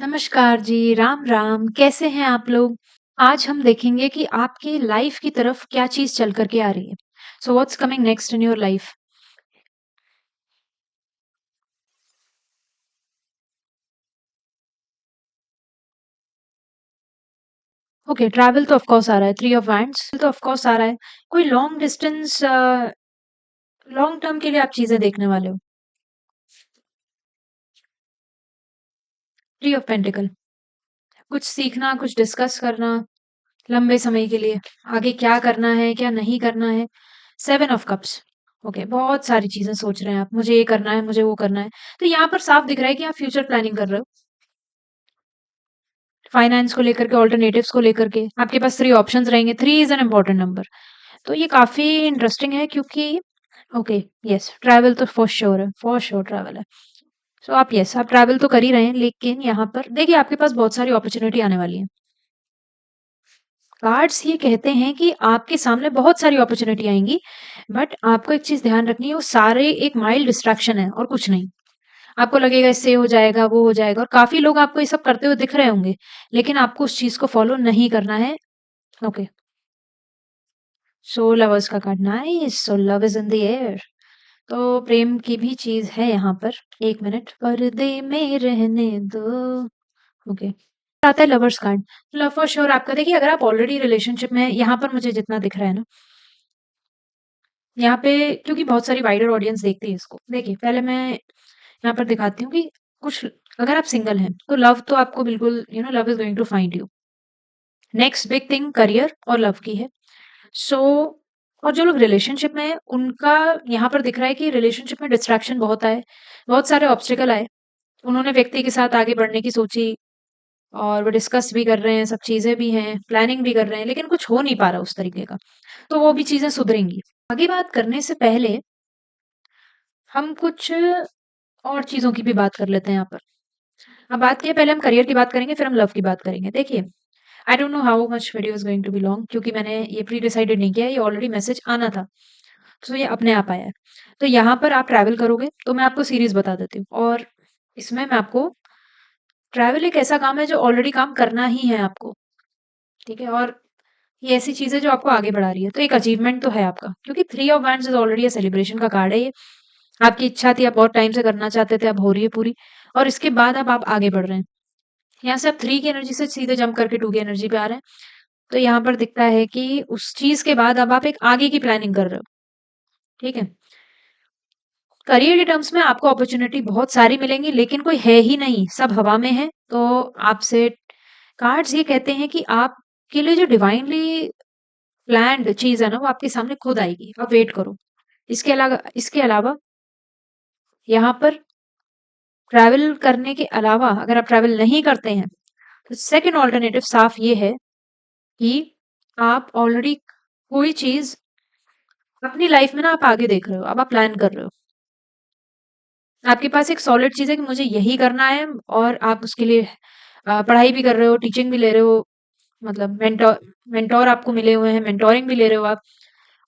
नमस्कार जी, राम राम, कैसे हैं आप लोग? आज हम देखेंगे कि आपकी लाइफ की तरफ क्या चीज़ चल कर के आ रही है। So what's coming next in your life? Okay, travel तो ऑफ कोर्स आ रहा है, 3 ऑफ वांड्स तो ऑफ कोर्स आ रहा है। कोई लॉन्ग डिस्टेंस लॉन्ग टर्म के लिए आप चीज़ें देखने वाले हो। 3 ऑफ पेंटिकल, कुछ सीखना, कुछ डिस्कस करना लंबे समय के लिए, आगे क्या करना है, क्या नहीं करना है। 7 ऑफ कप्स, ओके, बहुत सारी चीज़ें सोच रहे हैं आप, मुझे ये करना है, मुझे वो करना है। तो यहाँ पर साफ दिख रहा है कि आप फ्यूचर प्लानिंग कर रहे हो। फाइनेंस को लेकर के, ऑल्टरनेटिव्स को लेकर के आपके पास 3 ऑप्शंस रहेंगे। 3 इज़ एन इम्पोर्टेंट नंबर। तो ये काफ़ी इंटरेस्टिंग है क्योंकि ओके, यस, ट्रैवल तो फॉर श्योर ट्रैवल है। सो आप यस, आप ट्रैवल तो कर ही रहे हैं, लेकिन यहाँ पर देखिए आपके पास बहुत सारी अपॉर्च्युनिटी आने वाली है। कार्ड्स ये कहते हैं कि आपके सामने बहुत सारी अपॉर्च्युनिटी आएँगी, बट आपको एक चीज़ ध्यान रखनी है, वो सारे एक माइल्ड डिस्ट्रैक्शन है और कुछ नहीं। आपको लगेगा इससे हो जाएगा, वो हो जाएगा और काफ़ी लोग आपको ये सब करते हुए दिख रहे होंगे, लेकिन आपको उस चीज़ को फॉलो नहीं करना है। ओके, सो लवर्स का card, nice, so love is in the air. तो प्रेम की भी चीज़ है यहाँ पर। 1 मिनट, पर्दे में रहने दो। ओके, आता है lovers card. Love for sure आपका देखिए, अगर आप ऑलरेडी रिलेशनशिप में हैं, यहाँ पर मुझे जितना दिख रहा है ना, यहाँ पे क्योंकि बहुत सारी वाइडर ऑडियंस देखती है इसको। देखिए, पहले मैं यहाँ पर दिखाती हूँ कि कुछ अगर आप सिंगल हैं, तो लव तो आपको बिल्कुल love is going to find you. Next big thing career और लव की है। सो और जो लोग रिलेशनशिप में हैं, उनका यहाँ पर दिख रहा है कि रिलेशनशिप में डिस्ट्रैक्शन बहुत आए, बहुत सारे ऑब्स्टिकल आए। उन्होंने व्यक्ति के साथ आगे बढ़ने की सोची और वो डिस्कस भी कर रहे हैं, सब चीज़ें भी हैं, प्लानिंग भी कर रहे हैं, लेकिन कुछ हो नहीं पा रहा उस तरीके का। तो वो भी चीज़ें सुधरेंगी। आगे बात करने से पहले हम कुछ और चीज़ों की भी बात कर लेते हैं यहाँ पर। अब बात की है, पहले हम करियर की बात करेंगे, फिर हम लव की बात करेंगे। देखिए, I don't know how much video is going to be long, क्योंकि मैंने ये प्री डिसाइडेड नहीं किया है, ये ऑलरेडी मैसेज आना था। तो ये अपने आप आया है। तो यहाँ पर आप ट्रैवल करोगे, तो मैं आपको सीरीज़ बता देती हूँ और इसमें मैं आपको ट्रैवल एक ऐसा काम है जो ऑलरेडी काम करना ही है आपको, ठीक है? और ये ऐसी चीज़ है जो आपको आगे बढ़ा रही है, तो एक अचीवमेंट तो है आपका, क्योंकि 3 of wands is already a celebration का कार्ड है ये। आपकी इच्छा थी, आप बहुत टाइम से करना चाहते थे, अब हो रही है पूरी और इसके बाद अब आप आगे बढ़ रहे हैं। यहाँ से आप 3 की एनर्जी से सीधे जंप करके 2 की एनर्जी पे आ रहे हैं। तो यहाँ पर दिखता है कि उस चीज़ के बाद अब आप एक आगे की प्लानिंग कर रहे हो, ठीक है? करियर के टर्म्स में आपको अपॉर्च्युनिटी बहुत सारी मिलेंगी, लेकिन कोई है ही नहीं, सब हवा में है। तो आपसे कार्ड्स ये कहते हैं कि आपके लिए जो डिवाइनली प्लान्ड चीज़ है ना, वो आपके सामने खुद आएगी, आप वेट करो। इसके अलावा यहाँ पर ट्रैवल करने के अलावा अगर आप ट्रैवल नहीं करते हैं, तो सेकंड अल्टरनेटिव साफ ये है कि आप ऑलरेडी कोई चीज़ अपनी लाइफ में ना आप आगे देख रहे हो, अब आप प्लान कर रहे हो। आपके पास एक सॉलिड चीज़ है कि मुझे यही करना है और आप उसके लिए पढ़ाई भी कर रहे हो, टीचिंग भी ले रहे हो, मतलब मेंटोर मेंटोर आपको मिले हुए हैं, मेंटोरिंग भी ले रहे हो आप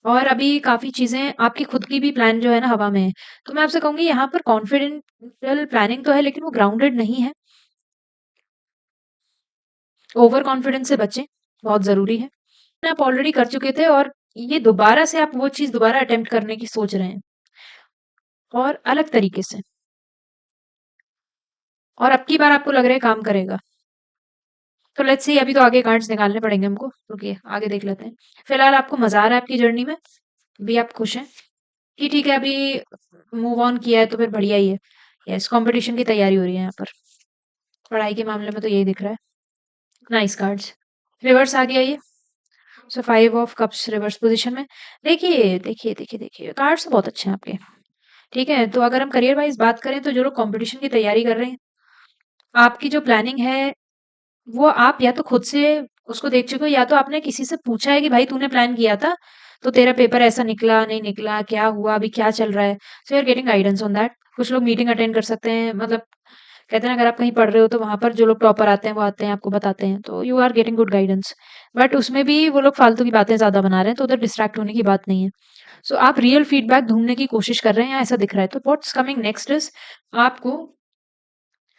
और अभी काफ़ी चीज़ें आपकी खुद की भी प्लान जो है ना हवा में है। तो मैं आपसे कहूँगी यहाँ पर कॉन्फिडेंशियल प्लानिंग तो है, लेकिन वो ग्राउंडेड नहीं है। ओवर कॉन्फिडेंस से बचें, बहुत ज़रूरी है। आप ऑलरेडी कर चुके थे और ये दोबारा से आप वो चीज़ दोबारा अटेम्प्ट करने की सोच रहे हैं और अलग तरीके से और अब की बार आपको लग रहा है काम करेगा। तो लेट्स सी, अभी तो आगे कार्ड्स निकालने पड़ेंगे हमको। रुकिए, आगे देख लेते हैं। फिलहाल आपको मज़ा आ रहा है आपकी जर्नी में? अभी आप खुश हैं? कि ठीक है, अभी मूव ऑन किया है तो फिर बढ़िया ही है। यस, कॉम्पिटिशन की तैयारी हो रही है यहाँ पर। पढ़ाई के मामले में तो यही दिख रहा है। Nice cards. रिवर्स आ गया ये। सो 5 ऑफ कप्स रिवर्स पोज़ीशन में। देखिए, देखिए, देखिए, देखिए, कार्ड्स तो बहुत अच्छे हैं आपके। ठीक है, तो अगर हम करियर वाइज़ बात करें तो जो लोग कॉम्पिटिशन की तैयारी कर रहे हैं, आपकी जो प्लानिंग है वो आप या तो खुद से उसको देख चुके हो या तो आपने किसी से पूछा है कि भाई तूने प्लान किया था, तो तेरा पेपर ऐसा निकला, नहीं निकला, क्या हुआ, अभी क्या चल रहा है? So you are getting guidance on that. कुछ लोग मीटिंग अटेंड कर सकते हैं, मतलब कहते हैं ना, अगर आप कहीं पढ़ रहे हो तो वहाँ पर जो लोग टॉपर आते हैं वो आते हैं, आपको बताते हैं, तो you are getting good guidance. But उसमें भी वो लोग फालतू की बातें ज़्यादा बना रहे हैं, तो उधर डिस्ट्रैक्ट होने की बात नहीं है। सो आप रियल फीडबैक ढूँढने की कोशिश कर रहे हैं, ऐसा दिख रहा है। तो व्हाट्स कमिंग नेक्स्ट इज़ आपको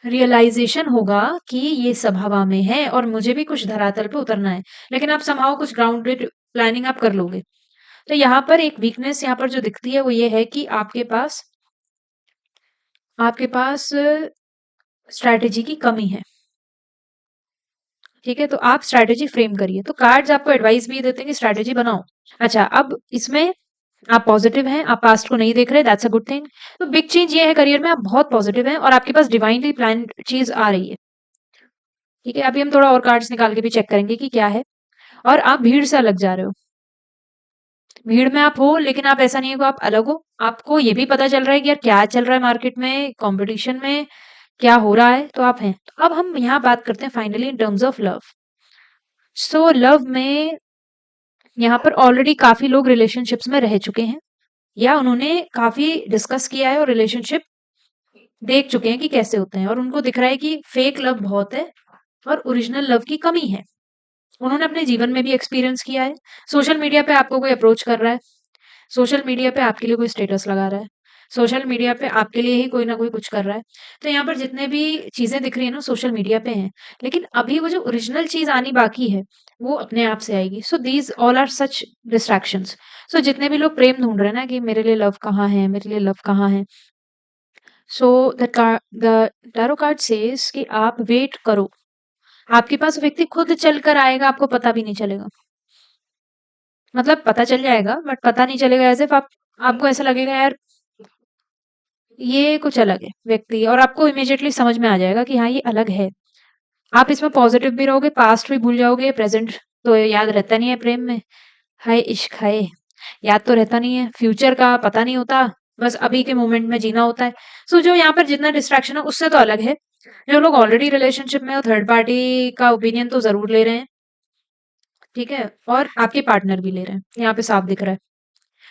रियलाइजेशन होगा कि ये सब हवा में है और मुझे भी कुछ धरातल पे उतरना है, लेकिन आप समहाउ कुछ ग्राउंडेड प्लानिंग आप कर लोगे। तो यहाँ पर एक वीकनेस यहाँ पर जो दिखती है वो ये है कि आपके पास स्ट्रैटेजी की कमी है। ठीक है, तो आप स्ट्रैटेजी फ्रेम करिए। तो कार्ड्स आपको एडवाइस भी देते हैं कि स्ट्रैटेजी बनाओ। अच्छा, अब इसमें आप पॉजिटिव हैं, आप पास्ट को नहीं देख रहे, दैट्स अ गुड थिंग। तो बिग चेंज ये है करियर में, आप बहुत पॉजिटिव हैं और आपके पास डिवाइनली प्लान्ड चीज आ रही है। ठीक है, अभी हम थोड़ा और कार्ड्स निकाल के भी चेक करेंगे कि क्या है। और आप भीड़ से अलग जा रहे हो। भीड़ में आप हो, लेकिन आप ऐसा नहीं है कि आप अलग हो। आपको ये भी पता चल रहा है कि यार क्या चल रहा है मार्केट में, कंपटीशन में क्या हो रहा है, तो आप हैं। तो अब हम यहाँ बात करते हैं finally in terms of love. So love में यहाँ पर ऑलरेडी काफी लोग रिलेशनशिप्स में रह चुके हैं, या उन्होंने काफी डिस्कस किया है और रिलेशनशिप देख चुके हैं कि कैसे होते हैं, और उनको दिख रहा है कि फेक लव बहुत है और ओरिजिनल लव की कमी है। उन्होंने अपने जीवन में भी एक्सपीरियंस किया है। सोशल मीडिया पे आपको कोई अप्रोच कर रहा है, सोशल मीडिया पे आपके लिए कोई स्टेटस लगा रहा है, सोशल मीडिया पे आपके लिए ही कोई ना कोई कुछ कर रहा है। तो यहाँ पर जितने भी चीजें दिख रही है ना सोशल मीडिया पे हैं, लेकिन अभी वो जो ओरिजिनल चीज आनी बाकी है वो अपने आप से आएगी। So these all are such distractions. So जितने भी लोग प्रेम ढूंढ रहे हैं ना कि मेरे लिए लव कहाँ है, मेरे लिए लव कहाँ है, so the tarot card says कि आप वेट करो। आपके पास व्यक्ति खुद चल कर आएगा, आपको पता भी नहीं चलेगा। मतलब पता चल जाएगा बट पता नहीं चलेगा, एज इफ आपको ऐसा लगेगा यार ये कुछ अलग है व्यक्ति, और आपको इमीडिएटली समझ में आ जाएगा कि हाँ ये अलग है। आप इसमें पॉजिटिव भी रहोगे, पास्ट भी भूल जाओगे, प्रेजेंट तो याद रहता नहीं है प्रेम में। हाय इश्क हाय, याद तो रहता नहीं है, फ्यूचर का पता नहीं होता, बस अभी के मोमेंट में जीना होता है। सो जो यहाँ पर जितना डिस्ट्रैक्शन है उससे तो अलग है। जो लोग ऑलरेडी रिलेशनशिप में हो, थर्ड पार्टी का ओपिनियन तो जरूर ले रहे हैं। ठीक है, और आपके पार्टनर भी ले रहे हैं, यहाँ पे साफ दिख रहा है।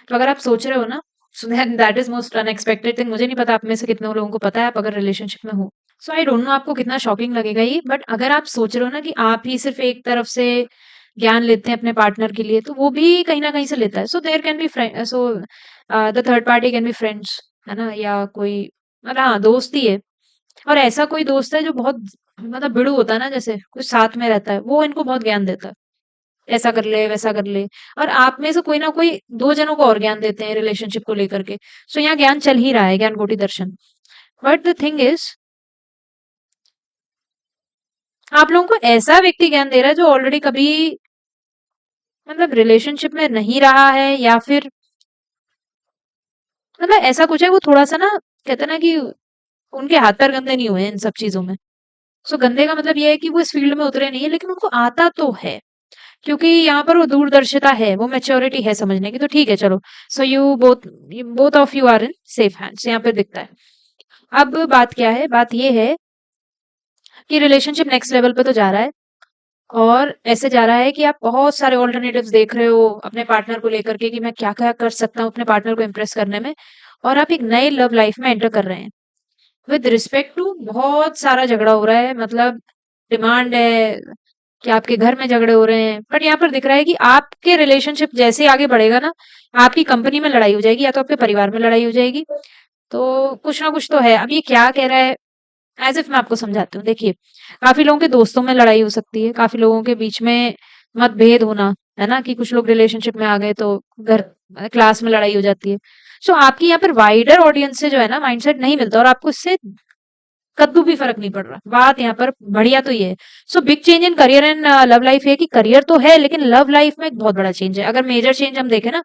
तो अगर आप सोच रहे हो ना, so that is most unexpected thing. मुझे नहीं पता आप में से कितने लोगों को पता है आप अगर रिलेशनशिप में हो। सो आई डोंट नो आपको कितना शॉकिंग लगेगा ये, बट अगर आप सोच रहे हो ना कि आप ही सिर्फ एक तरफ से ज्ञान लेते हैं अपने पार्टनर के लिए, तो वो भी कहीं ना कहीं से लेता है। So there can be friend, so the third party can be friends, है ना, या कोई मतलब हाँ दोस्त ही है। और ऐसा कोई दोस्त है जो बहुत मतलब बिड़ू होता है ना, जैसे कुछ साथ में रहता है, वो इनको बहुत ज्ञान देता है, ऐसा कर ले वैसा कर ले। और आप में से कोई ना कोई दो जनों को और ज्ञान देते हैं रिलेशनशिप को लेकर के। सो यहाँ ज्ञान चल ही रहा है, ज्ञान कोटि दर्शन। बट द थिंग इज, आप लोगों को ऐसा व्यक्ति ज्ञान दे रहा है जो ऑलरेडी कभी मतलब रिलेशनशिप में नहीं रहा है, या फिर मतलब ऐसा कुछ है, वो थोड़ा सा ना कहते हैं ना कि उनके हाथ पैर गंदे नहीं हुए हैं इन सब चीजों में। सो गंदे का मतलब ये है कि वो इस फील्ड में उतरे नहीं है, लेकिन उनको आता तो है, क्योंकि यहाँ पर वो दूरदर्शिता है, वो मैच्योरिटी है समझने की। तो ठीक है चलो, so both of you are in safe hands, यहाँ पे दिखता है। अब बात क्या है, बात ये है कि रिलेशनशिप नेक्स्ट लेवल पे तो जा रहा है, और ऐसे जा रहा है कि आप बहुत सारे ऑल्टरनेटिव्स देख रहे हो अपने पार्टनर को लेकर के कि मैं क्या क्या कर सकता हूँ अपने पार्टनर को इम्प्रेस करने में। और आप एक नए लव लाइफ में एंटर कर रहे हैं। विद रिस्पेक्ट टू बहुत सारा झगड़ा हो रहा है, मतलब डिमांड है कि आपके घर में झगड़े हो रहे हैं, बट यहाँ पर दिख रहा है कि आपके रिलेशनशिप जैसे ही आगे बढ़ेगा ना, आपकी कंपनी में लड़ाई हो जाएगी या तो आपके परिवार में लड़ाई हो जाएगी। तो कुछ ना कुछ तो है। अब ये क्या कह रहा है, एज इफ मैं आपको समझाती हूँ। देखिए, काफी लोगों के दोस्तों में लड़ाई हो सकती है, काफी लोगों के बीच में मतभेद होना, है ना, कि कुछ लोग रिलेशनशिप में आ गए तो घर क्लास में लड़ाई हो जाती है। सो आपकी यहाँ पर वाइडर ऑडियंस से जो है ना माइंडसेट नहीं मिलता, और आपको इससे कद्दू भी फर्क नहीं पड़ रहा। बात यहाँ पर बढ़िया तो ये है। सो big change in career and love life है कि करियर तो है, लेकिन लव लाइफ में एक बहुत बड़ा चेंज है। अगर मेजर चेंज हम देखें ना,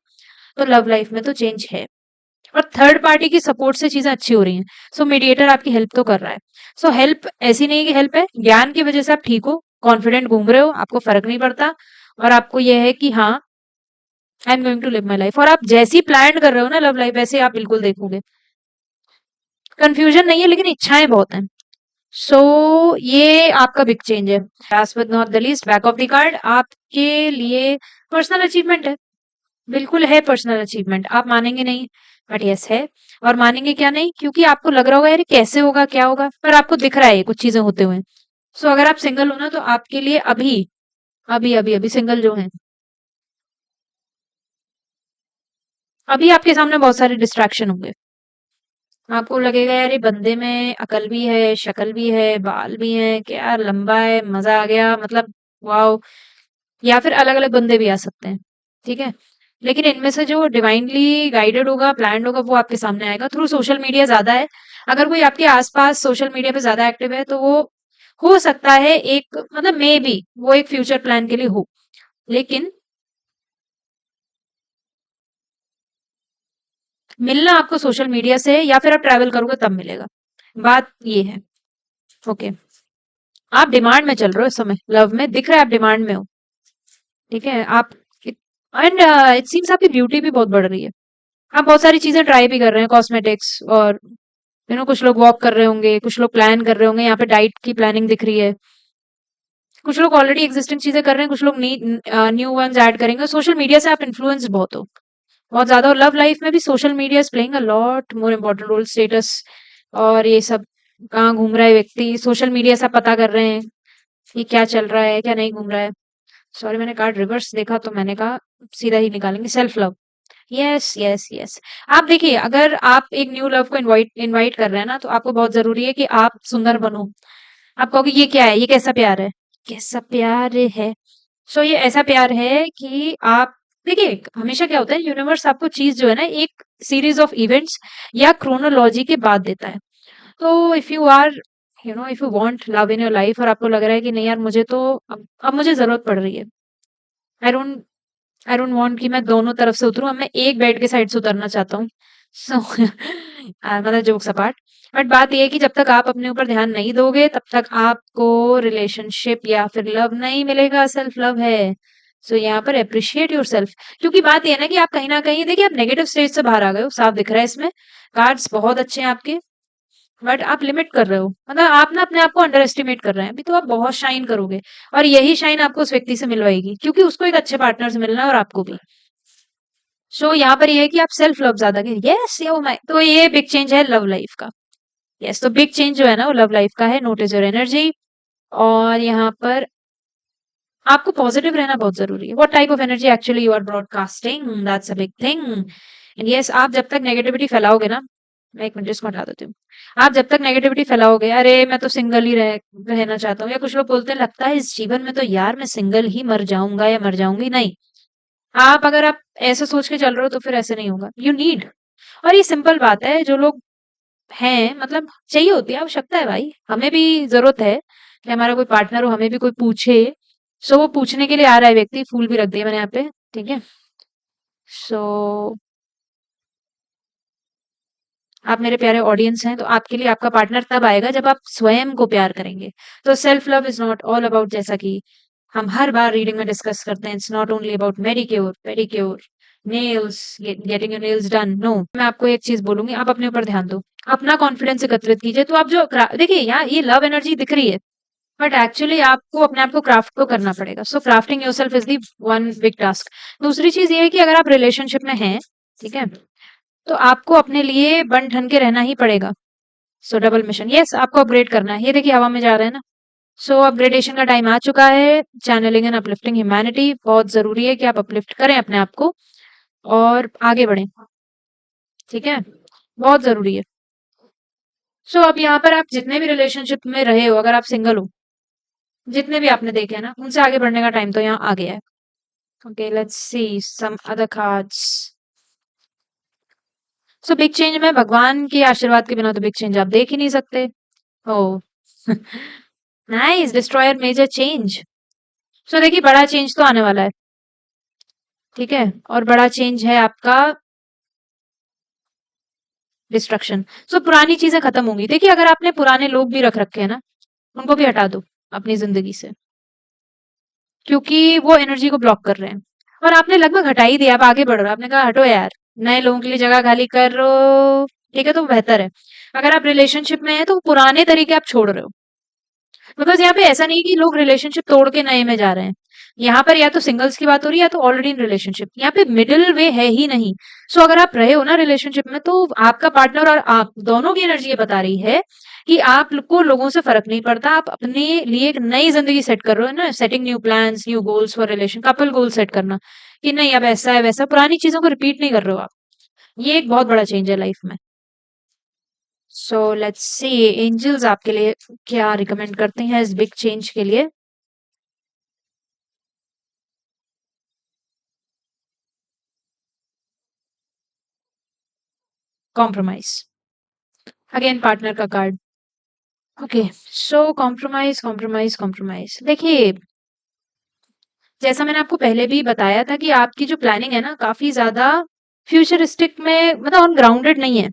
तो लव लाइफ में तो चेंज है। और थर्ड पार्टी की सपोर्ट से चीजें अच्छी हो रही हैं। सो मीडिएटर आपकी हेल्प तो कर रहा है। सो हेल्प ऐसी नहीं कि हेल्प है, ज्ञान की वजह से आप ठीक हो, कॉन्फिडेंट घूम रहे हो, आपको फर्क नहीं पड़ता, और आपको यह है कि हाँ I am going to live my life. और आप जैसी प्लान कर रहे हो ना लव लाइफ, वैसे आप बिल्कुल देखोगे। कंफ्यूजन नहीं है, लेकिन इच्छाएं बहुत हैं। सो ये आपका बिग चेंज है। Last but not the least, back of the card आपके लिए पर्सनल अचीवमेंट है। बिल्कुल है पर्सनल अचीवमेंट, आप मानेंगे नहीं, बट यस है। और मानेंगे क्या नहीं, क्योंकि आपको लग रहा होगा यार ये कैसे होगा क्या होगा, पर आपको दिख रहा है ये कुछ चीजें होते हुए। सो अगर आप सिंगल हो ना, तो आपके लिए अभी अभी अभी अभी सिंगल जो है, अभी आपके सामने बहुत सारे डिस्ट्रैक्शन होंगे। आपको लगेगा यार ये बंदे में अकल भी है, शक्ल भी है, बाल भी हैं, क्या लंबा है, मजा आ गया, मतलब वाओ। या फिर अलग अलग बंदे भी आ सकते हैं, ठीक है। लेकिन इनमें से जो डिवाइनली गाइडेड होगा, प्लान्ड होगा, वो आपके सामने आएगा थ्रू सोशल मीडिया ज्यादा है। अगर कोई आपके आसपास सोशल मीडिया पे ज्यादा एक्टिव है तो वो हो सकता है एक, मतलब मे बी वो एक फ्यूचर प्लान के लिए हो। लेकिन मिलना आपको सोशल मीडिया से या फिर आप ट्रैवल करोगे तब मिलेगा। बात ये है। ओके। आप डिमांड में चल रहे हो इस समय, लव में दिख रहा है आप डिमांड में हो, ठीक है। आप एंड इट सीम्स आपकी ब्यूटी भी बहुत बढ़ रही है। आप बहुत सारी चीजें ट्राई भी कर रहे हैं, कॉस्मेटिक्स और कुछ लोग वॉक कर रहे होंगे, कुछ लोग प्लान कर रहे होंगे, यहाँ पे डाइट की प्लानिंग दिख रही है। कुछ लोग ऑलरेडी एग्जिस्टिंग चीजें कर रहे हैं, कुछ लोग न्यू वंस ऐड करेंगे। सोशल मीडिया से आप इन्फ्लुएंस बहुत हो, बहुत ज्यादा। और लव लाइफ में भी social media is playing a lot more important role. Status और ये सब, कहाँ घूम रहा है व्यक्ति, सोशल मीडिया से आप पता कर रहे हैं कि क्या चल रहा है, क्या नहीं घूम रहा है। सॉरी, मैंने कार्ड रिवर्स देखा तो मैंने कहा सीधा ही निकालेंगे। Self love, yes yes yes. आप देखिए, अगर आप एक न्यू लव को इनवाइट इनवाइट कर रहे हैं ना, तो आपको बहुत जरूरी है कि आप सुंदर बनो। आप कहोगे ये क्या है, ये कैसा प्यार है, कैसा प्यार है। सो ये ऐसा प्यार है कि आप देखिए, हमेशा क्या होता है, यूनिवर्स आपको चीज जो है ना, एक सीरीज ऑफ इवेंट्स या क्रोनोलॉजी के बाद देता है। तो if you are, if you want love in your life और आपको लग रहा है कि नहीं यार, मुझे तो अब मुझे जरूरत पड़ रही है। I don't I don't want कि मैं दोनों तरफ से उतरूं, अब मैं एक बेड के साइड से उतरना चाहता हूँ। सो मतलब जोक्स अपार्ट, बट बात ये है कि जब तक आप अपने ऊपर ध्यान नहीं दोगे तब तक आपको रिलेशनशिप या फिर लव नहीं मिलेगा। सेल्फ लव है। सो यहाँ पर अप्रिशिएट योर सेल्फ। क्योंकि बात ये है ना कि आप कहीं ना कहीं देखिए, आप नेगेटिव स्टेज से बाहर आ गए हो, साफ दिख रहा है इसमें। कार्ड्स बहुत अच्छे हैं आपके, बट आप लिमिट कर रहे हो, मतलब आप ना अपने आप को अंडर एस्टिमेट कर रहे हैं। अभी तो आप बहुत शाइन करोगे, और यही शाइन आपको उस व्यक्ति से मिलवाएगी, क्योंकि उसको एक अच्छे पार्टनर से मिलना है और आपको भी। सो यहाँ पर ये है कि आप सेल्फ लव ज्यादा करें। यस, यो माय, तो ये बिग चेंज है लव लाइफ का। यस, तो बिग चेंज जो है ना, वो लव लाइफ का है। Notice your energy. और यहाँ पर आपको पॉजिटिव रहना बहुत जरूरी है। What type of energy actually you are broadcasting, that's a big thing. And yes, आप जब तक नेगेटिविटी फैलाओगे ना, मैं एक मिनट इसको हटा देती हूँ। आप जब तक नेगेटिविटी फैलाओगे, अरे मैं तो सिंगल ही रहना चाहता हूँ, या कुछ लोग बोलते हैं लगता है इस जीवन में तो यार मैं सिंगल ही मर जाऊंगा या मर जाऊंगी, नहीं। आप अगर आप ऐसे सोच के चल रहे हो तो फिर ऐसे नहीं होगा। यू नीड, और ये सिंपल बात है, जो लोग हैं, मतलब चाहिए होती है, आवश्यकता है भाई, हमें भी जरूरत है कि हमारा कोई पार्टनर हो, हमें भी कोई पूछे। सो वो पूछने के लिए आ रहा है व्यक्ति, फूल भी रख दिया मैंने यहाँ पे, ठीक है। सो आप मेरे प्यारे ऑडियंस हैं, तो आपके लिए आपका पार्टनर तब आएगा जब आप स्वयं को प्यार करेंगे। तो self love is not all about, जैसा कि हम हर बार रीडिंग में डिस्कस करते हैं, it's not only about manicure pedicure, nails, getting your nails done, no. मैं आपको एक चीज बोलूंगी, आप अपने ऊपर ध्यान दो, अपना कॉन्फिडेंस एकत्रित कीजिए। तो आप जो देखिए यहाँ ये लव एनर्जी दिख रही है, बट एक्चुअली आपको अपने आप को क्राफ्ट तो करना पड़ेगा। So crafting yourself is the one big task. दूसरी चीज ये है कि अगर आप रिलेशनशिप में हैं, ठीक है, तो आपको अपने लिए बन ठन के रहना ही पड़ेगा। सो डबल मिशन, यस, आपको अपग्रेड करना है। ये देखिए हवा में जा रहे हैं ना। सो अपग्रेडेशन का टाइम आ चुका है। चैनलिंग एंड अपलिफ्टिंग ह्यूमैनिटी, बहुत जरूरी है कि आप अपलिफ्ट करें अपने आप को और आगे बढ़ें, ठीक है, बहुत जरूरी है। सो अब यहाँ पर आप जितने भी रिलेशनशिप में रहे हो, अगर आप सिंगल हो, जितने भी आपने देखे हैं ना, उनसे आगे बढ़ने का टाइम तो यहाँ आ गया है। Okay, let's see some other cards. So big change में भगवान के आशीर्वाद के बिना तो बिग चेंज आप देख ही नहीं सकते। ओ नाइस, डिस्ट्रॉयर मेजर चेंज। सो देखिए, बड़ा चेंज तो आने वाला है, ठीक है, और बड़ा चेंज है आपका डिस्ट्रक्शन। सो पुरानी चीजें खत्म होंगी। देखिए, अगर आपने पुराने लोग भी रख रखे हैं ना, उनको भी हटा दो अपनी जिंदगी से, क्योंकि वो एनर्जी को ब्लॉक कर रहे हैं। और आपने लगभग हटा ही दिया, आप आगे बढ़ रहे हो, आपने कहा हटो यार, नए लोगों के लिए जगह खाली करो, ठीक है, तो बेहतर है। अगर आप रिलेशनशिप में हैं तो पुराने तरीके आप छोड़ रहे हो। बिकॉज यहाँ पे ऐसा नहीं कि लोग रिलेशनशिप तोड़ के नए में जा रहे हैं। यहाँ पर या तो सिंगल्स की बात हो रही है या तो ऑलरेडी इन रिलेशनशिप, यहाँ पे मिडिल वे है ही नहीं। सो अगर आप रहे हो ना रिलेशनशिप में, तो आपका पार्टनर और आप दोनों की एनर्जी ये बता रही है कि आपको लोगों से फर्क नहीं पड़ता, आप अपने लिए एक नई जिंदगी सेट कर रहे हो ना। Setting new plans, new goals for relation, couple goal set करना, कि नहीं अब ऐसा है वैसा, पुरानी चीजों को रिपीट नहीं कर रहे हो आप। ये एक बहुत बड़ा चेंज है लाइफ में। सो लेट्स सी एंजल्स आपके लिए क्या रिकमेंड करते हैं इस बिग चेंज के लिए। कॉम्प्रोमाइज, अगेन पार्टनर का कार्ड। ओके, सो कॉम्प्रोमाइज कॉम्प्रोमाइज कॉम्प्रोमाइज, देखिए जैसा मैंने आपको पहले भी बताया था कि आपकी जो प्लानिंग है ना काफी ज्यादा फ्यूचरिस्टिक में, मतलब ऑन ग्राउंडेड नहीं है।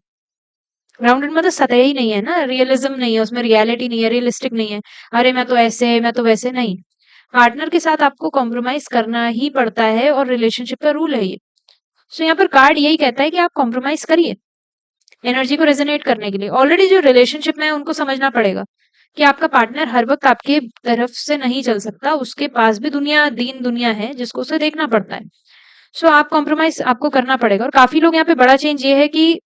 ग्राउंडेड मतलब सतह ही नहीं है ना, रियलिज्म नहीं है उसमें, रियलिटी नहीं है, रियलिस्टिक नहीं है। अरे मैं तो ऐसे, मैं तो वैसे नहीं। पार्टनर के साथ आपको कॉम्प्रोमाइज करना ही पड़ता है और रिलेशनशिप का रूल है ये। सो यहाँ पर कार्ड यही कहता है कि आप कॉम्प्रोमाइज करिए एनर्जी को रेजोनेट करने के लिए। ऑलरेडी जो रिलेशनशिप में है उनको समझना पड़ेगा कि आपका पार्टनर हर वक्त आपके तरफ से नहीं चल सकता, उसके पास भी दुनिया, दीन दुनिया है जिसको उसे देखना पड़ता है। सो आप कॉम्प्रोमाइज आपको करना पड़ेगा। और काफी लोग यहाँ पे बड़ा चेंज ये है कि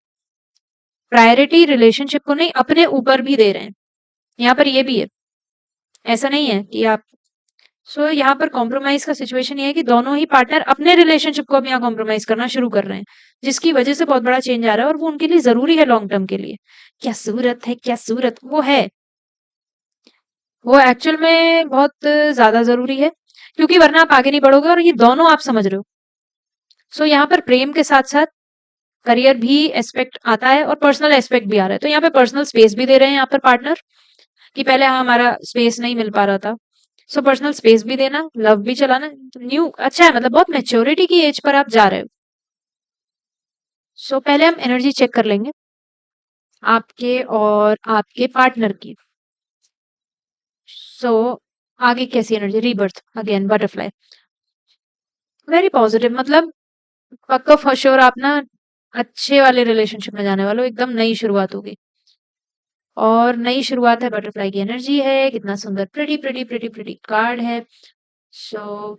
प्रायोरिटी रिलेशनशिप को नहीं अपने ऊपर भी दे रहे हैं। यहाँ पर ये भी है, ऐसा नहीं है कि आप, सो यहाँ पर कॉम्प्रोमाइज का सिचुएशन ये है कि दोनों ही पार्टनर अपने रिलेशनशिप को अब यहाँ कॉम्प्रोमाइज करना शुरू कर रहे हैं, जिसकी वजह से बहुत बड़ा चेंज आ रहा है और वो उनके लिए जरूरी है लॉन्ग टर्म के लिए। क्या सूरत है, क्या सूरत वो है, वो एक्चुअल में बहुत ज्यादा जरूरी है, क्योंकि वरना आप आगे नहीं बढ़ोगे और ये दोनों आप समझ रहे हो। सो यहाँ पर प्रेम के साथ साथ करियर भी एस्पेक्ट आता है और पर्सनल एस्पेक्ट भी आ रहा है। तो यहाँ पे पर्सनल स्पेस भी दे रहे हैं यहाँ पर पार्टनर, कि पहले हमारा स्पेस नहीं मिल पा रहा था। सो पर्सनल स्पेस भी देना, लव भी चलाना, न्यू अच्छा है, मतलब बहुत मेच्योरिटी की एज पर आप जा रहे हो। सो पहले हम एनर्जी चेक कर लेंगे आपके और आपके पार्टनर की। सो आगे कैसी energy, rebirth, again butterfly, very positive, मतलब पक्का फॉर श्योर आप ना अच्छे वाले रिलेशनशिप में जाने वाले हो, एकदम नई शुरुआत होगी। और नई शुरुआत है, बटरफ्लाई की एनर्जी है, कितना सुंदर, pretty pretty pretty pretty card है। सो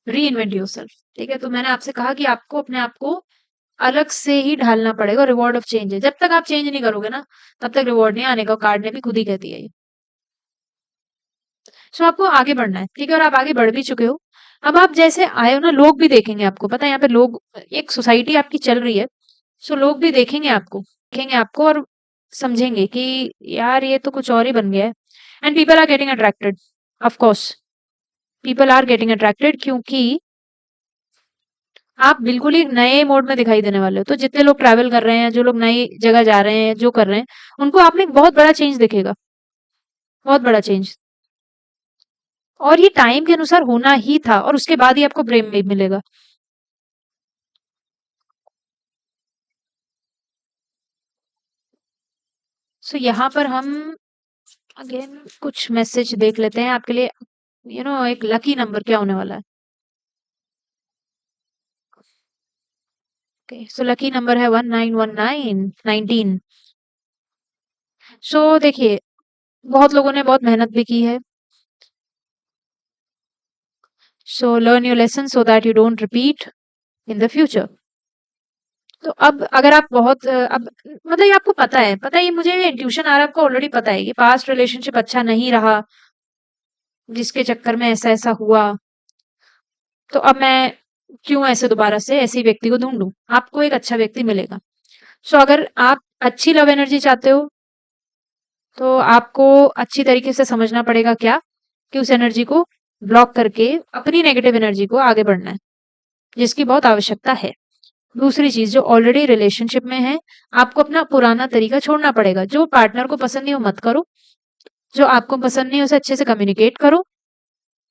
री इन्वेंट योरसेल्फ, ठीक है। तो मैंने आपसे कहा कि आपको अपने आप को अलग से ही ढालना पड़ेगा, रिवॉर्ड ऑफ चेंज है। जब तक आप चेंज नहीं करोगे ना तब तक रिवॉर्ड नहीं आने का, कार्ड ने भी खुद ही कहती है ये। सो आपको आगे बढ़ना है, ठीक है, और आप आगे बढ़ भी चुके हो। अब आप जैसे आए हो ना, लोग भी देखेंगे आपको, पता है यहाँ पे लोग, एक सोसाइटी आपकी चल रही है। सो लोग भी देखेंगे आपको और समझेंगे कि यार ये तो कुछ और ही बन गया है। And people are getting attracted, of course people are getting attracted, क्योंकि आप बिल्कुल ही नए मोड में दिखाई देने वाले हो। तो जितने लोग ट्रैवल कर रहे हैं, जो लोग नई जगह जा रहे हैं, जो कर रहे हैं, उनको आप में एक बहुत बड़ा चेंज दिखेगा, बहुत बड़ा चेंज। और ये टाइम के अनुसार होना ही था और उसके बाद ही आपको प्रेम भी मिलेगा। सो यहाँ पर हम अगेन कुछ मैसेज देख लेते हैं आपके लिए। एक लकी नंबर क्या होने वाला है। ओके, सो लकी नंबर है 1919, 19। सो देखिए बहुत लोगों ने बहुत मेहनत भी की है। So learn your lesson so that you don't repeat in the future. तो अब अगर आप बहुत अब मतलब ये आपको पता है, ये मुझे इंट्यूशन आ रहा है, आपको ऑलरेडी पता है कि पास्ट रिलेशनशिप अच्छा नहीं रहा, जिसके चक्कर में ऐसा ऐसा हुआ। तो अब मैं क्यों ऐसे दोबारा से ऐसे व्यक्ति को ढूंढूं, आपको एक अच्छा व्यक्ति मिलेगा। सो अगर आप अच्छी लव एनर्जी चाहते हो तो आपको अच्छी तरीके से समझना पड़ेगा क्या, कि उस एनर्जी को ब्लॉक करके अपनी नेगेटिव एनर्जी को आगे बढ़ना है, जिसकी बहुत आवश्यकता है। दूसरी चीज, जो ऑलरेडी रिलेशनशिप में है, आपको अपना पुराना तरीका छोड़ना पड़ेगा। जो पार्टनर को पसंद नहीं हो मत करो, जो आपको पसंद नहीं है उसे अच्छे से कम्युनिकेट करो,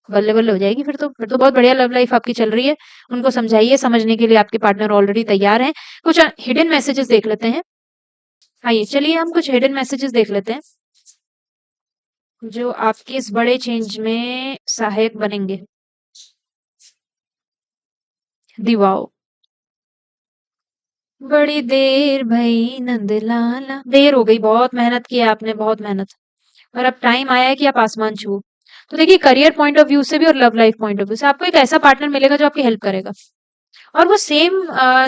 बल्ले बल्ले हो जाएगी। फिर तो बहुत बढ़िया लव लाइफ आपकी चल रही है। उनको समझाइए, समझने के लिए आपके पार्टनर ऑलरेडी तैयार हैं। कुछ हिडन मैसेजेस देख लेते हैं। आइए चलिए हम कुछ हिडन मैसेजेस देख लेते हैं जो आपके इस बड़े चेंज में सहायक बनेंगे। दिवाओ, बड़ी देर भई नंदलाला, देर हो गई, बहुत मेहनत की है आपने, बहुत मेहनत, और अब टाइम आया है कि आप आसमान छुओ। तो देखिए करियर पॉइंट ऑफ व्यू से भी और love life point of view से आपको एक ऐसा पार्टनर मिलेगा जो आपकी हेल्प करेगा। और वो सेम,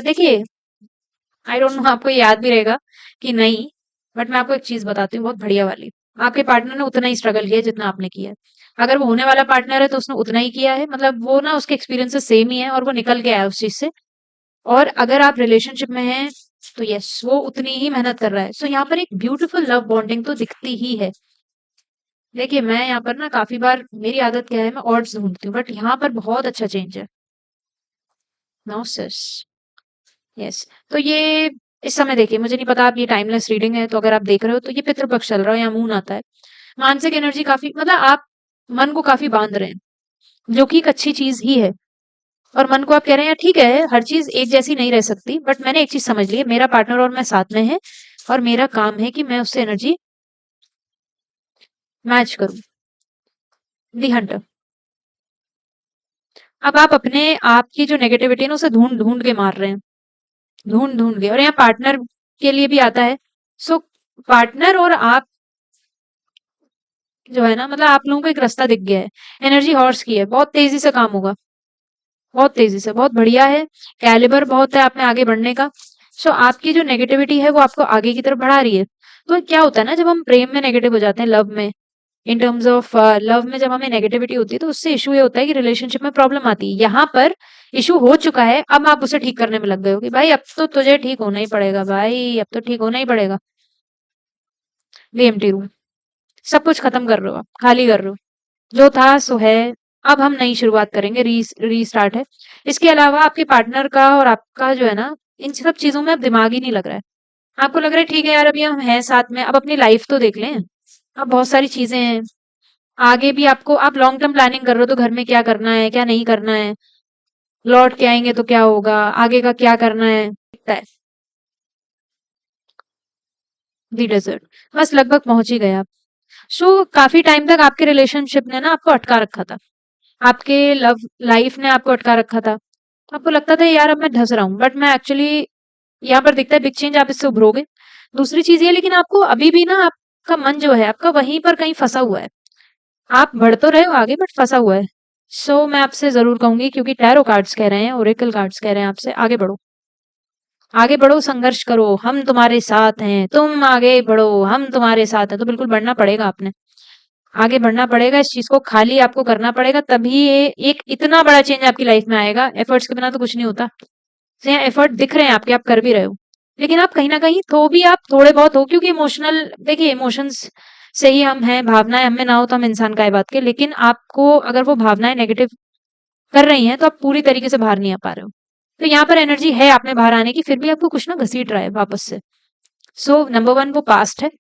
देखिए आई डोंट नो आपको ये याद भी रहेगा कि नहीं, बट मैं आपको एक चीज बताती हूँ बहुत बढ़िया वाली। आपके पार्टनर ने उतना ही स्ट्रगल किया है जितना आपने किया है। अगर वो होने वाला पार्टनर है तो उसने उतना ही किया है, मतलब वो ना उसके एक्सपीरियंसेस सेम ही है और वो निकल के आया है उस चीज से। और अगर आप रिलेशनशिप में हैं तो यस, वो उतनी ही मेहनत कर रहा है। सो यहाँ पर एक ब्यूटीफुल लव बॉन्डिंग तो दिखती ही है। देखिए, मैं यहाँ पर ना काफ़ी बार मेरी आदत क्या है, मैं ऑड्स ढूँढती हूँ, बट यहाँ पर बहुत अच्छा चेंज है। नाउ सिस, यस। तो ये इस समय देखिए, मुझे नहीं पता आप ये टाइमलेस रीडिंग है, तो अगर आप देख रहे हो तो ये पितृ पक्ष चल रहा है या मून आता है। मानसिक एनर्जी काफ़ी मतलब आप मन को काफ़ी बाँध रहे हैं, जो कि एक अच्छी चीज़ ही है। और मन को आप कह रहे हैं ठीक है, हर चीज़ एक जैसी नहीं रह सकती, बट मैंने एक चीज़ समझ ली है, मेरा पार्टनर और मैं साथ में हैं और मेरा काम है कि मैं उससे एनर्जी मैच करूँ। दी हंटर। अब आप अपने आप की जो नेगेटिविटी है ना, उसे ढूँढ-ढूँढ के मार रहे हैं, ढूँढ-ढूँढ के, और यहाँ पार्टनर के लिए भी आता है। सो पार्टनर और आप जो है ना, मतलब आप लोगों को एक रास्ता दिख गया है। एनर्जी हॉर्स की है, बहुत तेज़ी से काम होगा, बहुत तेज़ी से, बहुत बढ़िया है, कैलिबर बहुत है आप में आगे बढ़ने का। सो आपकी जो नेगेटिविटी है वो आपको आगे की तरफ बढ़ा रही है। तो क्या होता है ना, जब हम प्रेम में नेगेटिव हो जाते हैं, लव में, इन टर्म्स ऑफ लव में जब हमें नेगेटिविटी होती है, तो उससे इश्यू ये होता है कि रिलेशनशिप में प्रॉब्लम आती है। यहाँ पर इश्यू हो चुका है, अब आप उसे ठीक करने में लग गए हो कि भाई अब तो तुझे ठीक होना ही पड़ेगा, भाई अब तो ठीक होना ही पड़ेगा। डीएमटी रूम, सब कुछ खत्म कर रहे हो आप, खाली कर रहे हो, जो था सो है, अब हम नई शुरुआत करेंगे, रीस्टार्ट है। इसके अलावा आपके पार्टनर का और आपका जो है ना, इन सब चीजों में अब दिमाग ही नहीं लग रहा है। आपको लग रहा है ठीक है यार, अभी हम हैं साथ में, अब अपनी लाइफ तो देख लें। अब बहुत सारी चीजें हैं आगे भी, आपको आप लॉन्ग टर्म प्लानिंग कर रहे हो तो घर में क्या करना है, क्या नहीं करना है, लौट के आएंगे तो क्या होगा, आगे का क्या करना है, दिखता है। दी डेजर्ट, बस लगभग पहुंच ही गए आप। सो काफी टाइम तक आपके रिलेशनशिप ने ना आपको अटका रखा था, आपके लव लाइफ ने आपको अटका रखा था। आपको लगता था यार अब मैं धंस रहा हूँ, बट मैं एक्चुअली यहाँ पर दिखता है बिग चेंज, आप इससे उभरोगे। दूसरी चीज ये, लेकिन आपको अभी भी ना आपका मन जो है आपका वहीं पर कहीं फंसा हुआ है। आप बढ़ तो रहे हो आगे, बट फंसा हुआ है। सो मैं आपसे जरूर कहूंगी, क्योंकि टैरो कार्ड्स कह रहे हैं, ओरेकल कार्ड्स कह रहे हैं आपसे, आगे बढ़ो, आगे बढ़ो, संघर्ष करो, हम तुम्हारे साथ हैं, तुम आगे बढ़ो, हम तुम्हारे साथ हैं। तो बिल्कुल बढ़ना पड़ेगा आपने, आगे बढ़ना पड़ेगा, इस चीज को खाली आपको करना पड़ेगा, तभी ये एक इतना बड़ा चेंज आपकी लाइफ में आएगा। एफर्ट्स के बिना तो कुछ नहीं होता। तो यहाँ एफर्ट दिख रहे हैं आपके, आप कर भी रहे हो, लेकिन आप कहीं ना कहीं तो भी आप थोड़े बहुत हो, क्योंकि इमोशनल, देखिए इमोशंस से ही हम हैं, भावनाएं हमें ना हो तो हम इंसान का है बात के, लेकिन आपको अगर वो भावनाएं नेगेटिव कर रही हैं तो आप पूरी तरीके से बाहर नहीं आ पा रहे हो। तो यहाँ पर एनर्जी है आप में बाहर आने की, फिर भी आपको कुछ ना घसीट रहा है वापस से। सो नंबर वन वो पास्ट है,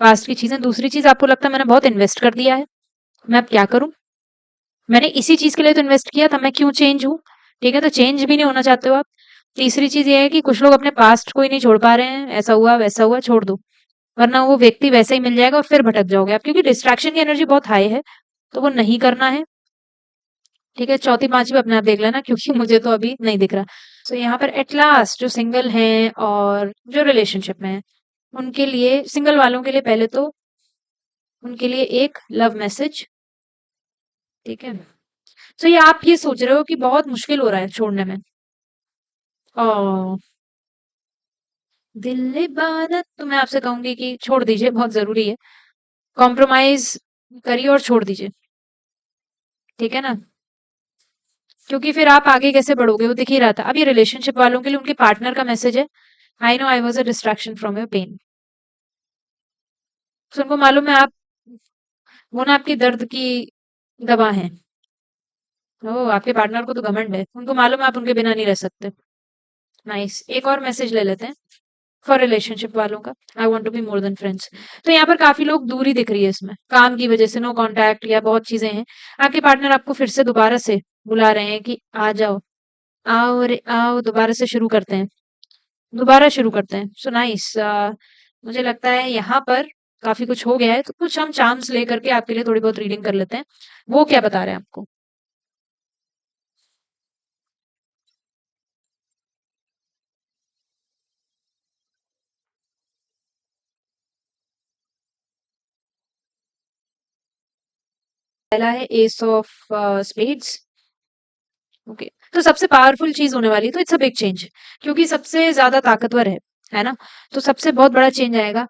पास्ट की चीजें। दूसरी चीज, आपको लगता है मैंने बहुत इन्वेस्ट कर दिया है, मैं अब क्या करूं, मैंने इसी चीज के लिए तो इन्वेस्ट किया था, मैं क्यों चेंज हूँ। ठीक है, तो चेंज भी नहीं होना चाहते हो आप। तीसरी चीज ये है कि कुछ लोग अपने पास्ट को ही नहीं छोड़ पा रहे हैं, ऐसा हुआ वैसा हुआ, छोड़ दो, वरना वो व्यक्ति वैसे ही मिल जाएगा और फिर भटक जाओगे आप, क्योंकि डिस्ट्रैक्शन की एनर्जी बहुत हाई है, तो वो नहीं करना है। ठीक है, चौथी पांचवी अपने आप देख लेना, क्योंकि मुझे तो अभी नहीं दिख रहा। तो यहाँ पर एट लास्ट जो सिंगल हैं और जो रिलेशनशिप में हैं, उनके लिए, सिंगल वालों के लिए पहले तो उनके लिए एक लव मैसेज। ठीक है, तो ये आप ये सोच रहे हो कि बहुत मुश्किल हो रहा है छोड़ने में, और दिल इबादत, तो मैं आपसे कहूंगी कि छोड़ दीजिए, बहुत जरूरी है, कॉम्प्रोमाइज करिए और छोड़ दीजिए। ठीक है ना, क्योंकि फिर आप आगे कैसे बढ़ोगे वो दिख ही रहा था। अब ये रिलेशनशिप वालों के लिए उनके पार्टनर का मैसेज है, I know I was a distraction from your pain. तो उनको मालूम है आप, वो ना आपकी दर्द की दवा है। ओ, आपके पार्टनर को तो घमंड है, उनको मालूम है आप उनके बिना नहीं रह सकते। नाइस, एक और मैसेज ले लेते हैं फॉर रिलेशनशिप वालों का, I want to be more than friends. तो यहाँ पर काफी लोग दूरी दिख रही है इसमें, काम की वजह से नो कांटेक्ट या बहुत चीजें हैं। आपके पार्टनर आपको फिर से दोबारा से बुला रहे हैं कि आ जाओ, आओ रे आओ, दोबारा से शुरू करते हैं, दोबारा शुरू करते हैं। सो नाइस, मुझे लगता है यहाँ पर काफी कुछ हो गया है, तो कुछ हम चांस लेकर के आपके लिए थोड़ी बहुत रीडिंग कर लेते हैं। वो क्या बता रहे हैं आपको। पहला है एस ऑफ स्पेड्स। ओके, तो सबसे पावरफुल चीज होने वाली है, तो इट्स अ बिग चेंज, क्योंकि सबसे ज्यादा ताकतवर है ना, तो सबसे बहुत बड़ा चेंज आएगा।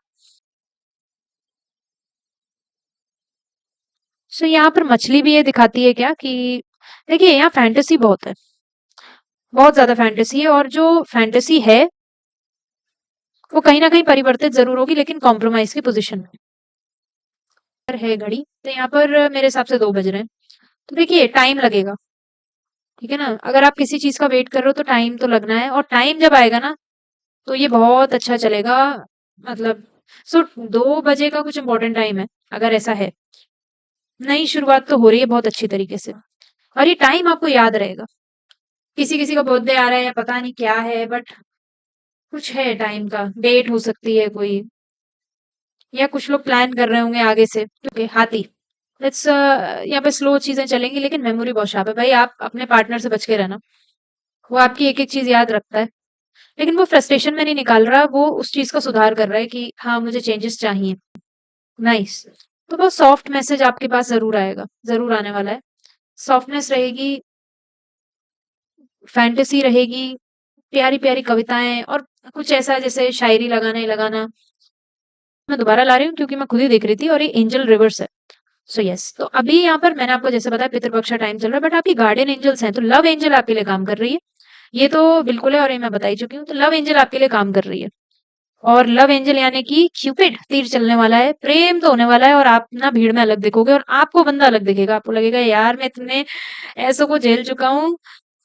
सो यहाँ पर मछली भी ये दिखाती है क्या कि, देखिए यहाँ फैंटेसी बहुत है, बहुत ज्यादा फैंटेसी है, और जो फैंटेसी है वो कहीं न कहीं परिवर्तित ज़रूर होगी लेकिन कॉम्प्रोमाइज़ की पोज़ीशन में। पर है घड़ी, तो यहाँ पर मेरे हिसाब से 2 बज रहे हैं। तो देखिए टाइम लगेगा, ठीक है ना? अगर आप किसी चीज़ का वेट कर रहे हो तो टाइम तो लगना है और टाइम जब आएगा ना, तो ये बहुत अच्छा चलेगा। मतलब सो 2 बजे का कुछ इम्पोर्टेंट टाइम है, अगर ऐसा है। नई शुरुआत तो हो रही है बहुत अच्छी तरीके से और ये टाइम आपको याद रहेगा। किसी-किसी का बर्थडे आ रहा है या पता नहीं क्या है बट कुछ है टाइम का, डेट हो सकती है कोई या कुछ लोग प्लान कर रहे होंगे आगे से। ओके, हाथी। इट्स यहाँ पे स्लो चीज़ें चलेंगी लेकिन मेमोरी बहुत शार्प है। भाई आप अपने पार्टनर से बच के रहना। वो आपकी एक-एक चीज़ याद रखता है। लेकिन वो फ्रस्ट्रेशन में नहीं निकाल रहा, वो उस चीज़ का सुधार कर रहा है कि हाँ, मुझे चेंजेस चाहिए। नाइस। तो बहुत सॉफ्ट मैसेज आपके पास ज़रूर आएगा, ज़रूर आने वाला है। सॉफ्टनेस रहेगी, फैंटेसी रहेगी, प्यारी-प्यारी कविताएँ और कुछ ऐसा जैसे शायरी लगाना ही लगाना। मैं दोबारा ला रही हूँ क्योंकि मैं खुद ही देख रही थी और ये एंजल रिवर्स है। सो यस, तो अभी यहाँ पर मैंने आपको जैसे बताया पितृपक्ष का टाइम चल रहा है बट आपकी गार्डियन एंजल्स हैं, तो लव एंजल आपके लिए काम कर रही है। ये तो बिल्कुल है और ये मैं बता ही चुकी हूँ। तो लव एंजल आपके लिए काम कर रही है और लव एंजल यानी कि क्यूपिड तीर चलने वाला है, प्रेम तो होने वाला है और आप ना भीड़ में अलग दिखोगे और आपको बंदा अलग दिखेगा। आपको लगेगा यार मैं इतने ऐसों को झेल चुका हूँ,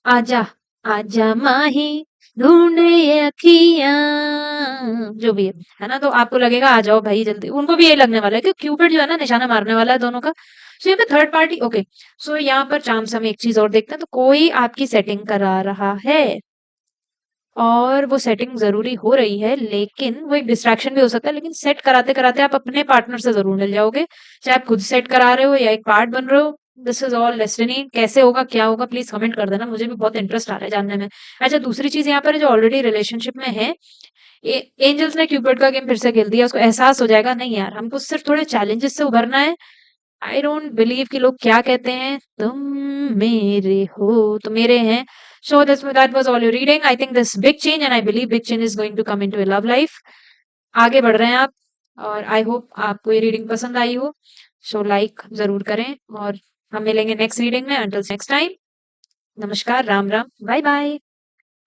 आजा, आजा माही ढूँढे ये अखियाँ, जो भी है ना? तो आपको लगेगा आ जाओ भाई जल्दी। उनको भी यही लगने वाला है कि क्यूपिड जो है ना निशाना मारने वाला है दोनों का। सो यहाँ पे थर्ड पार्टी ओके, सो यहाँ पर चार्म्स हम एक चीज़ और देखते हैं, तो कोई आपकी सेटिंग करा रहा है और वो सेटिंग ज़रूरी हो रही है, लेकिन वो एक डिस्ट्रैक्शन भी हो सकता है, लेकिन सेट कराते-कराते आप अपने पार्टनर से ज़रूर मिल जाओगे। चाहे आप खुद सेट करा रहे हो या एक पार्ट बन रहे हो, दिस इज़ ऑल डेस्टिनी। कैसे होगा, क्या होगा प्लीज़ कमेंट कर देना, मुझे भी बहुत इंटरेस्ट आ रहा है जानने में। अच्छा दूसरी चीज़ यहाँ पर है जो ऑलरेडी रिलेशनशिप में है, ए एंजल्स ने क्यूपिड का गेम फिर से खेल दिया, उसको एहसास हो जाएगा नहीं यार, हमको सिर्फ थोड़े चैलेंजेस से उभरना है। आई डोंट बिलीव कि लोग क्या कहते हैं, तुम मेरे हो तो मेरे हैं। So this that was all your reading. I think this big change and I believe big change is going to come into your love life. आगे बढ़ रहे हैं आप और आई होप आपको ये रीडिंग पसंद आई हो। सो लाइक ज़रूर करें और हम मिलेंगे नेक्स्ट रीडिंग में। अंटिल नेक्स्ट टाइम, नमस्कार, राम राम, बाय बाय।